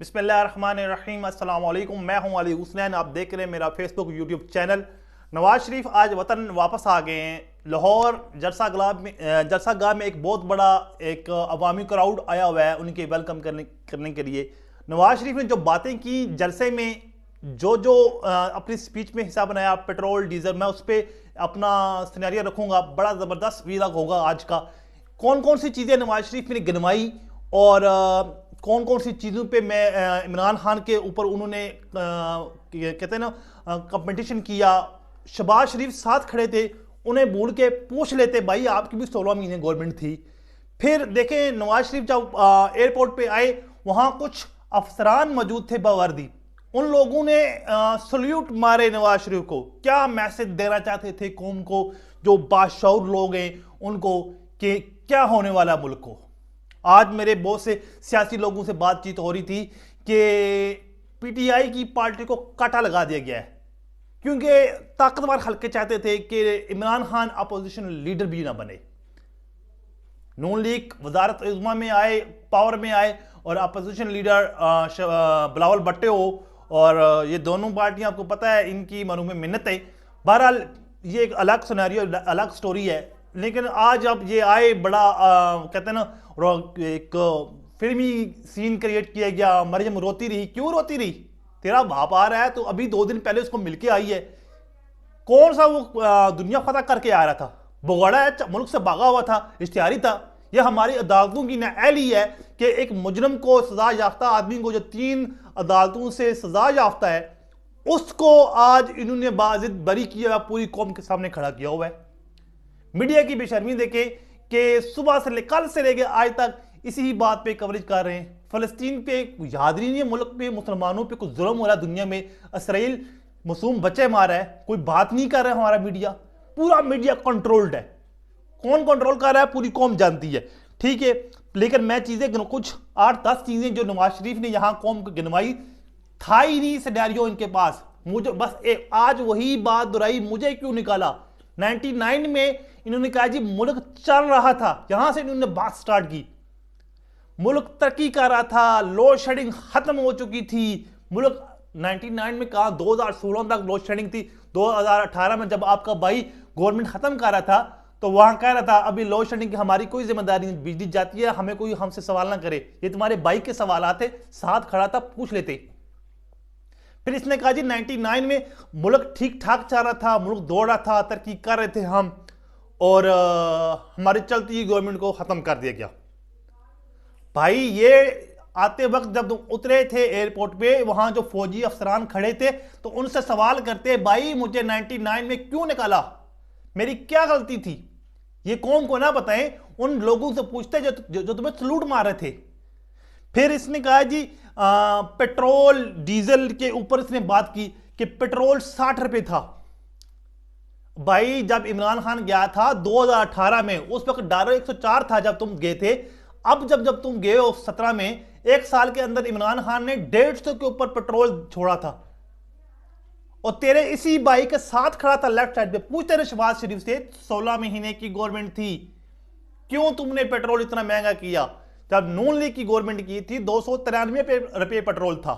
बिस्मिल्लाहिर्रहमानिर्रहीम अस्सलाम वालेकुम। मैं हूं अली हुसनैन। आप देख रहे हैं मेरा Facebook YouTube channel. Nawaz Sharif आज वतन वापस आ गए हैं। लाहौर जलसा गाह में एक बहुत बड़ा एक अवामी क्राउड आया हुआ है उनके वेलकम करने के लिए। नवाज शरीफ ने जो बातें की जलसे में, जो अपनी स्पीच में हिस्सा बनाया, पेट्रोल डीजल, मैं उस पर अपना सिनेरियो रखूंगा। बड़ा ज़बरदस्त वीलॉग होगा आज का। कौन कौन सी चीज़ें नवाज शरीफ ने गिनवाई और कौन कौन सी चीज़ों पे मैं इमरान खान के ऊपर उन्होंने कहते हैं ना कंपटीशन किया। शहबाज शरीफ साथ खड़े थे, उन्हें भूल के पूछ लेते भाई आपकी भी 16 महीने गवर्नमेंट थी। फिर देखें नवाज शरीफ जब एयरपोर्ट पे आए, वहाँ कुछ अफसरान मौजूद थे बावर्दी। उन लोगों ने सल्यूट मारे नवाज शरीफ को। क्या मैसेज देना चाहते थे कौम को, जो बाशऊर लोग हैं उनको, कि क्या होने वाला मुल्क को। आज मेरे बहुत से सियासी लोगों से बातचीत हो रही थी कि पीटीआई की पार्टी को काटा लगा दिया गया है, क्योंकि ताकतवर हल्के चाहते थे कि इमरान खान अपोजिशन लीडर भी ना बने। नून लीग वजारत इज़्मा में आए, पावर में आए, और अपोजिशन लीडर बिलावल भुट्टो हो, और ये दोनों पार्टियां आपको पता है इनकी मनु में मिन्नत है। बहरहाल ये एक अलग सिनेरियो, अलग स्टोरी है। लेकिन आज अब ये आए, बड़ा कहते हैं ना एक फिल्मी सीन क्रिएट किया गया। मरियम रोती रही। क्यों रोती रही? तेरा बाप आ रहा है तो अभी 2 दिन पहले उसको मिलके आई है। कौन सा वो दुनिया फतह करके आ रहा था? भगोड़ा है, मुल्क से भागा हुआ था, इश्तिहारी था। यह हमारी अदालतों की नाअहली है कि एक मुजरम को, सजा याफ्ता आदमी को, जो 3 अदालतों से सजा याफ्ता है, उसको आज इन्होंने बाजिद बरी किया, पूरी कौम के सामने खड़ा किया हुआ है। मीडिया की बेशर्मी देखे कि सुबह से कल से लेकर आज तक इसी ही बात पे कवरेज कर रहे हैं। फ़लस्तीन पे याद नहीं है, मुल्क पे मुसलमानों पे कुछ जुल्म हो रहा है, दुनिया में इसराइल मासूम बच्चे मारा है, कोई बात नहीं कर रहा है हमारा मीडिया। पूरा मीडिया कंट्रोल्ड है। कौन कंट्रोल कर रहा है पूरी कौम जानती है, ठीक है। लेकिन मैं चीज़ें कुछ 8-10 चीज़ें जो नवाज शरीफ ने यहाँ कौम को गिनवाई, था ही नहीं सिनेरियो इनके पास। मुझे बस आज वही बात दोहराई, मुझे क्यों निकाला। 99 में इन्होंने कहा जी मुल्क चल रहा था, यहां से इन्होंने बात स्टार्ट की। मुल्क तरक्की कर रहा था, लोड शेडिंग खत्म हो चुकी थी। मुल्क 99 में कहा, 2016 तक लोड शेडिंग थी। 2018 में जब आपका भाई गवर्नमेंट खत्म कर रहा था तो वहां कह रहा था अभी लोड शेडिंग की हमारी कोई जिम्मेदारी नहीं, बिजली जाती है, हमें कोई हमसे सवाल ना करे, ये तुम्हारे भाई के सवाल थे, साथ खड़ा था, पूछ लेते। फिर इसने कहा जी 99 में मुल्क ठीक ठाक चल रहा था, मुल्क दौड़ रहा था, तरक्की कर रहे थे हम, और हमारी चलती गवर्नमेंट को खत्म कर दिया गया। भाई ये आते वक्त जब तुम उतरे थे एयरपोर्ट पे, वहां जो फौजी अफसरान खड़े थे तो उनसे सवाल करते, भाई मुझे 99 में क्यों निकाला, मेरी क्या गलती थी, ये कौम को ना बताएं। उन लोगों से पूछते जो तुम्हें सलूट मार रहे थे। फिर इसने कहा जी पेट्रोल डीजल के ऊपर इसने बात की कि पेट्रोल 60 रुपए था। भाई जब इमरान खान गया था 2018 में, उस वक्त डॉलर 104 था जब तुम गए थे। अब जब तुम गए हो 17 में, 1 साल के अंदर इमरान खान ने 150 के ऊपर पेट्रोल छोड़ा था, और तेरे इसी भाई के साथ खड़ा था लेफ्ट साइड पे। पूछते रहे शहबाज शरीफ से, 16 महीने की गवर्नमेंट थी, क्यों तुमने पेट्रोल इतना महंगा किया? जब नून लीग की गवर्नमेंट की थी 293 रुपये पेट्रोल था।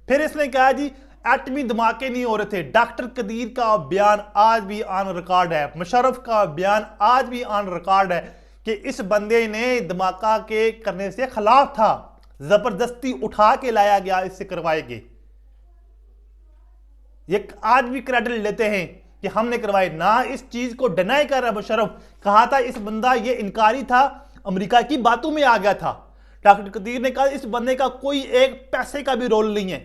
फिर इसने कहा जी एटमी धमाके नहीं हो रहे थे। डॉक्टर कदीर का बयान आज भी ऑन रिकॉर्ड है, मुशर्रफ का बयान आज भी ऑन रिकॉर्ड है कि इस बंदे ने धमाका के करने से खिलाफ था, जबरदस्ती उठा के लाया गया, इससे करवाएंगे। ये आज भी क्रेडिट लेते हैं कि हमने करवाए ना। इस चीज को डिनाई कर रहा मुशर्रफ। कहा था इस बंदा ये इनकारी था, अमेरिका की बातों में आ गया था। डॉक्टर कदीर ने कहा इस बंदे का कोई एक पैसे का भी रोल नहीं है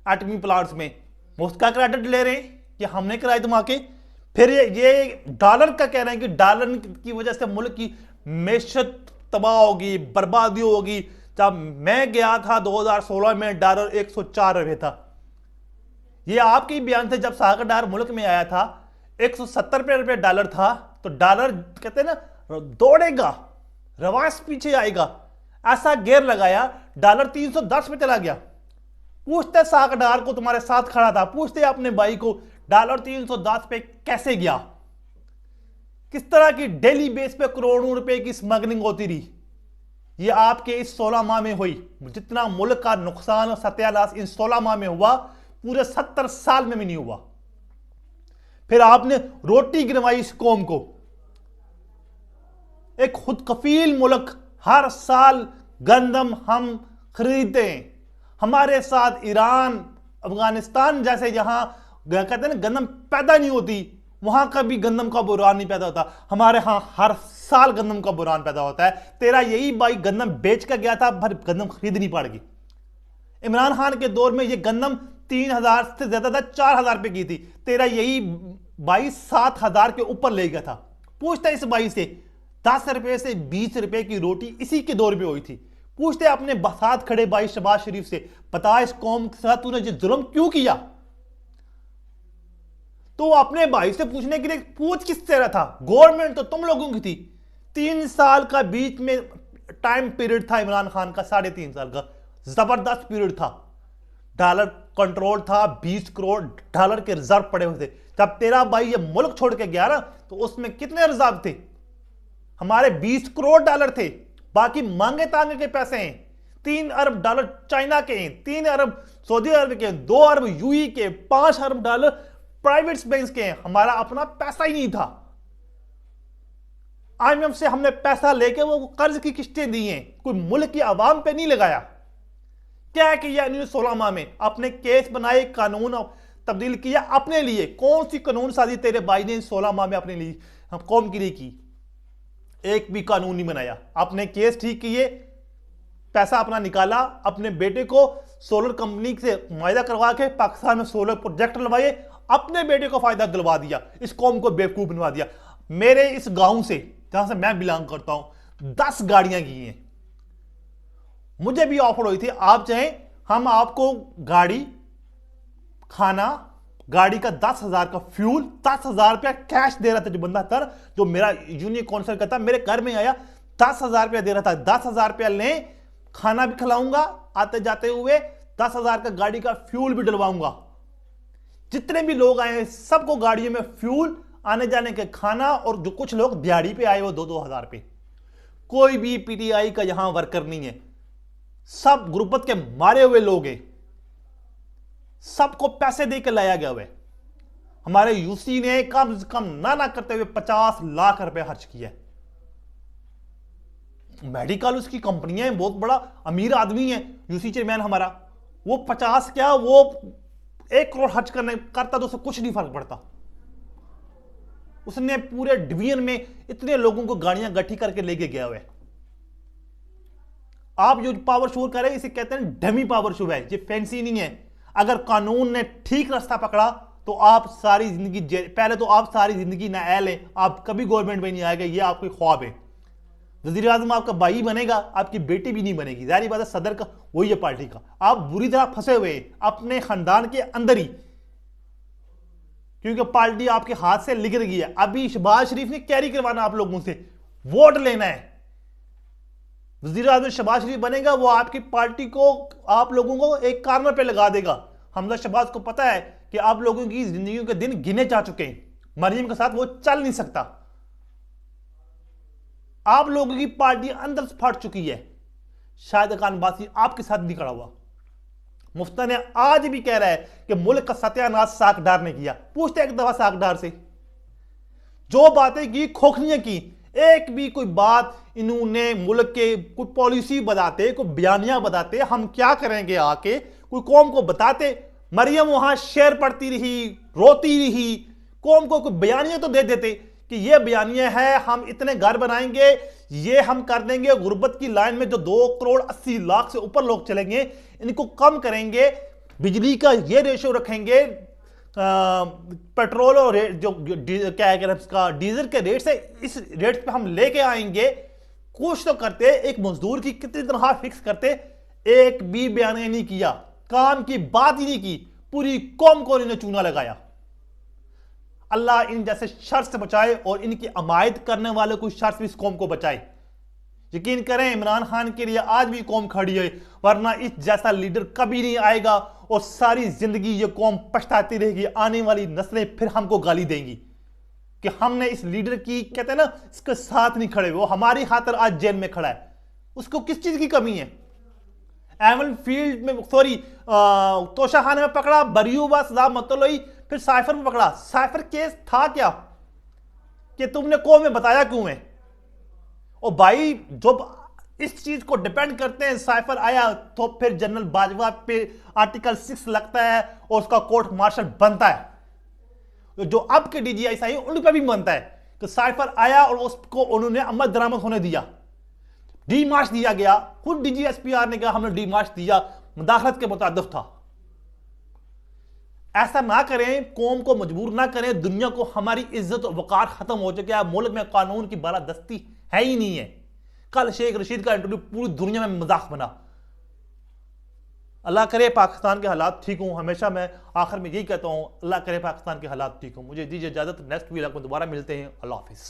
एटमी प्लांट्स में। उसका क्रेडिट ले रहे हैं कि हमने कराए धमाके। फिर ये डॉलर का कह रहे हैं कि डॉलर की वजह से मुल्क की मैशत तबाह होगी, बर्बादी होगी। जब मैं गया था 2016 में डॉलर 104 रुपये था। ये आपके ही बयान थे जब सागर डॉलर मुल्क में आया था 170 रुपये डॉलर था। तो डॉलर कहते हैं ना दौड़ेगा, रवास पीछे आएगा, ऐसा गेयर लगाया, डॉलर 310 पे चला गया। पूछते सागर डॉलर को, तुम्हारे साथ खड़ा था, पूछते अपने भाई को डॉलर 310 पे कैसे गया। किस तरह की डेली बेस पे करोड़ों रुपए की स्मगलिंग होती रही। ये आपके इस 16 माह में हुई। जितना मुल्क का नुकसान और सत्यानाश इन 16 माह में हुआ, पूरे 70 साल में भी नहीं हुआ। फिर आपने रोटी गिनवाई इस कौम को। एक खुद कफील मुल्क, हर साल गंदम हम खरीदते हैं। हमारे साथ ईरान, अफगानिस्तान जैसे जहां कहते हैं ना गंदम पैदा नहीं होती, वहां का भी गंदम का बुरान नहीं पैदा होता। हमारे यहां हर साल गंदम का बुरान पैदा होता है। तेरा यही भाई गंदम बेच कर गया था, पर गंदम खरीदनी पड़ गई। इमरान खान के दौर में ये गंदम 3000 से ज्यादा था, 4000 रुपए की थी। तेरा यही भाई 7000 के ऊपर ले गया था। पूछता इस भाई से, 10 रुपए से 20 रुपए की रोटी इसी के दौर में हुई थी। पूछते अपने साथ खड़े भाई शहबाज शरीफ से, बता इस कौम के साथ तूने ये जुल्म क्यों किया? तो अपने भाई से पूछने के लिए पूछ किससे रहा था? गवर्नमेंट तो तुम लोगों की थी। 3 साल का बीच में टाइम पीरियड था इमरान खान का, 3.5 साल का जबरदस्त पीरियड था। डॉलर कंट्रोल था, 20 करोड़ डॉलर के रिजर्व पड़े हुए थे। जब तेरा भाई ये मुल्क छोड़ के गया ना, तो उसमें कितने रिजर्व थे? हमारे 20 करोड़ डॉलर थे, बाकी मांगे तांगे के पैसे हैं। 3 अरब डॉलर चाइना के हैं, 3 अरब सऊदी अरब के, 2 अरब यूई के, 5 अरब डॉलर प्राइवेट बैंक के हैं। हमारा अपना पैसा ही नहीं था। आईएमएफ से हमने पैसा लेके वो कर्ज की किस्तें दी हैं, कोई मुल्क की आवाम पे नहीं लगाया। क्या किया इन्होंने 16 माह में? अपने केस बनाए, कानून तब्दील किया अपने लिए। कौन सी कानून साजी तेरे भाई ने 16 माह में अपने लिए, हम कौम के लिए की? एक भी कानून नहीं बनाया। अपने केस ठीक किए, पैसा अपना निकाला, अपने बेटे को सोलर कंपनी से मुआहदा करवा के पाकिस्तान में सोलर प्रोजेक्ट लगवाए, अपने बेटे को फायदा दिलवा दिया, इस कौम को बेवकूफ बनवा दिया। मेरे इस गांव से जहां से मैं बिलोंग करता हूं 10 गाड़ियां गई हैं। मुझे भी ऑफर हुई थी, आप चाहें हम आपको गाड़ी, खाना, गाड़ी का 10,000 का फ्यूल, 10,000 रुपया कैश दे रहा था। जो बंदा था, जो मेरा यूनियन काउंसिल का था, मेरे घर में आया, 10,000 रुपया दे रहा था। 10,000 रुपया लें, खाना भी खिलाऊंगा आते जाते हुए, 10,000 का गाड़ी का फ्यूल भी डलवाऊंगा। जितने भी लोग आए हैं सबको गाड़ियों में फ्यूल, आने जाने के खाना, और जो कुछ लोग दिहाड़ी पे आए वो 2-2 हजार पे। कोई भी पीटीआई का यहां वर्कर नहीं है, सब गुर्बत के मारे हुए लोग हैं। सबको पैसे देकर लाया गया हुआ है। हमारे यूसी ने कम से कम ना करते हुए 50 लाख रुपए खर्च किया। मेडिकल उसकी कंपनियां हैं, बहुत बड़ा अमीर आदमी है यूसी चेयरमैन हमारा। वो 50 क्या, वो 1 करोड़ खर्च करता तो उसे कुछ नहीं फर्क पड़ता। उसने पूरे डिवीजन में इतने लोगों को गाड़ियां गठी करके लेके गया हुआ है। आप जो पावर शो कर रहे हैं इसे कहते हैं डमी पावर शो है, ये फैंसी नहीं है। अगर कानून ने ठीक रास्ता पकड़ा तो आप सारी जिंदगी, पहले तो आप सारी जिंदगी नाअहल हैं, आप कभी गवर्नमेंट में नहीं आएगा, ये आपके ख्वाब है। वजीर आजम आपका भाई बनेगा, आपकी बेटी भी नहीं बनेगी। जाहिर बात है सदर का वही है पार्टी का। आप बुरी तरह फंसे हुए अपने खानदान के अंदर ही, क्योंकि पार्टी आपके हाथ से निकल गई है। अभी शहबाज शरीफ ने कैरी करवाना आप लोगों से, वोट लेना है। वजीर आजम शहबाज शरीफ बनेगा, वो आपकी पार्टी को, आप लोगों को एक कार्नर पे लगा देगा। हमजा शहबाज को पता है कि आप लोगों की जिंदगी के दिन गिने जा चुके हैं। मरियम के साथ वो चल नहीं सकता। आप लोगों की पार्टी अंदर से फट चुकी है। शाहिद खान बासी आपके साथ नहीं खड़ा हुआ। मुफ्ता ने आज भी कह रहा है कि मुल्क का सत्यानाश साकडार ने किया। पूछते एक दफा साकडार से, जो बातें की खोखनियां की, एक भी कोई बात इन्होंने मुल्क के कोई पॉलिसी बताते, कोई बयानियां बताते, हम क्या करेंगे आके कोई कौम को बताते। मरियम वहां शेर पढ़ती रही, रोती रही, कौम को कोई बयानियां तो दे देते कि ये बयानियां है, हम इतने घर बनाएंगे, ये हम कर देंगे। गुर्बत की लाइन में जो 2 करोड़ 80 लाख से ऊपर लोग चलेंगे, इनको कम करेंगे, बिजली का ये रेशो रखेंगे, पेट्रोल और जो क्या है इसका डीजल के रेट से इस रेट पे हम लेके आएंगे। कुछ तो करते, एक मजदूर की कितनी तनख्वाह फिक्स करते, एक भी बयान नहीं किया, काम की बात ही नहीं की। पूरी कौम को इन्होंने चूना लगाया। अल्लाह इन जैसे शर से बचाए और इनकी अमायत करने वाले कोई शर से इस कौम को बचाए। यकीन करें इमरान खान के लिए आज भी कौम खड़ी है, वरना इस जैसा लीडर कभी नहीं आएगा और सारी जिंदगी ये कौम पछताती रहेगी। आने वाली नस्लें फिर हमको गाली देंगी कि हमने इस लीडर की, कहते हैं ना, इसके साथ नहीं खड़े। वो हमारी खातिर आज जेल में खड़ा है। उसको किस चीज की कमी है? एवन फील्ड में, सॉरी, तोशा खाने में पकड़ा, बरियूबा, सदाम मतलोई, फिर साइफर में पकड़ा। साइफर केस था क्या कि तुमने कौम में बताया क्यों है? और भाई जब इस चीज को डिपेंड करते हैं, साइफर आया तो फिर जनरल बाजवा पे आर्टिकल 6 लगता है और उसका कोर्ट मार्शल बनता है। जो अब के डीजीआई उन पर भी बनता है कि साइफर आया और उसको उन्होंने अमल दरामद होने दिया, डी मार्च दिया गया। खुद डीजीएसपीआर ने कहा हमने डी मार्च दिया, मुदाखलत के मुताबिक था। ऐसा ना करें, कौम को मजबूर ना करें। दुनिया को हमारी इज्जत और वकार खत्म हो चुका है, मुल्क में कानून की बालादस्ती है ही नहीं है। कल शेख रशीद का इंटरव्यू पूरी दुनिया में मजाक बना। अल्लाह करे पाकिस्तान के हालात ठीक हों। हमेशा मैं आखिर में यही कहता हूं, अल्लाह करे पाकिस्तान के हालात ठीक हों। मुझे दीजिए इजाजत, नेक्स्ट वीडियो में दोबारा मिलते हैं। अल्लाह हाफिज।